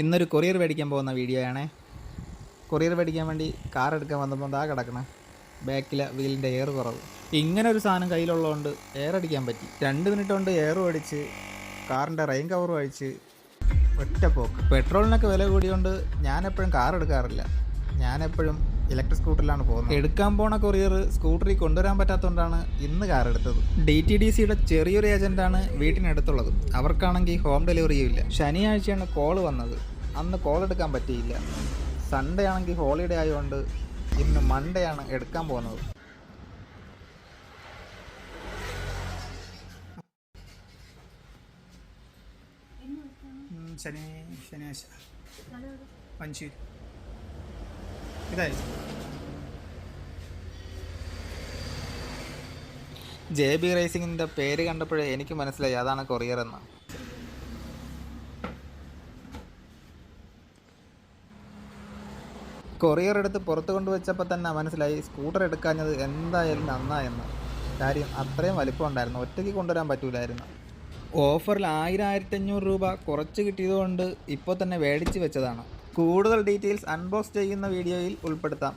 ഇന്നൊരു കൊറിയർ മേടിക്കാൻ പോകുന്ന വീഡിയോ ആണേ. കൊറിയർ മേടിക്കാൻ വേണ്ടി കാർ എടുക്കാൻ വന്നപ്പോൾ ദാ കിടക്കണം ബാക്കിലെ വീലിൻ്റെ എയർ കുറവ്. ഇങ്ങനെ ഒരു സാധനം കയ്യിലുള്ളതുകൊണ്ട് എയർ അടിക്കാൻ പറ്റി. 2 മിനിറ്റ് കൊണ്ട് എയറും അടിച്ച് കാറിൻ്റെ റെയിൻ കവറും അഴിച്ച് ഒറ്റ പോക്ക്. പെട്രോളിനൊക്കെ വില കൂടിയോണ്ട് ഞാനെപ്പോഴും കാർ എടുക്കാറില്ല. ഞാനെപ്പോഴും ഇലക്ട്രിക് സ്കൂട്ടറിലാണ് പോകുന്നത്. എടുക്കാൻ പോണ കൊറിയർ സ്കൂട്ടറിൽ കൊണ്ടുവരാൻ പറ്റാത്തതുകൊണ്ടാണ് ഇന്ന് കാർ എടുത്തത്. DTDCയുടെ ചെറിയൊരു ഏജൻറ്റാണ് വീട്ടിനടുത്തുള്ളത്. അവർക്കാണെങ്കിൽ ഹോം ഡെലിവറിയും ഇല്ല. ശനിയാഴ്ചയാണ് കോൾ വന്നത്. അന്ന് കോൾ എടുക്കാൻ പറ്റിയില്ല. സൺഡേ ആണെങ്കിൽ ഹോളിഡേ ആയതുകൊണ്ട് ഇന്ന് മൺഡേ ആണ് എടുക്കാൻ പോകുന്നത്. ശനിയാഴ്ച മഞ്ചൂരി ഇതായി JB റേസിംഗിൻ്റെ പേര് കണ്ടപ്പോഴേ എനിക്ക് മനസ്സിലായി അതാണ് കൊറിയർ എന്ന്. കൊറിയർ എടുത്ത് പുറത്ത് കൊണ്ടുവച്ചപ്പോൾ തന്നെ മനസ്സിലായി സ്കൂട്ടർ എടുക്കാഞ്ഞത് എന്തായാലും നന്നായെന്ന്. കാര്യം അത്രയും വലിപ്പം ഉണ്ടായിരുന്നു, ഒറ്റയ്ക്ക് കൊണ്ടുവരാൻ പറ്റൂലായിരുന്നു. ഓഫറിൽ 1000-1500 രൂപ കുറച്ച് കിട്ടിയതുകൊണ്ട് ഇപ്പോൾ തന്നെ മേടിച്ച് വെച്ചതാണ്. കൂടുതൽ ഡീറ്റെയിൽസ് അൺബോക്സ് ചെയ്യുന്ന വീഡിയോയിൽ ഉൾപ്പെടുത്താം.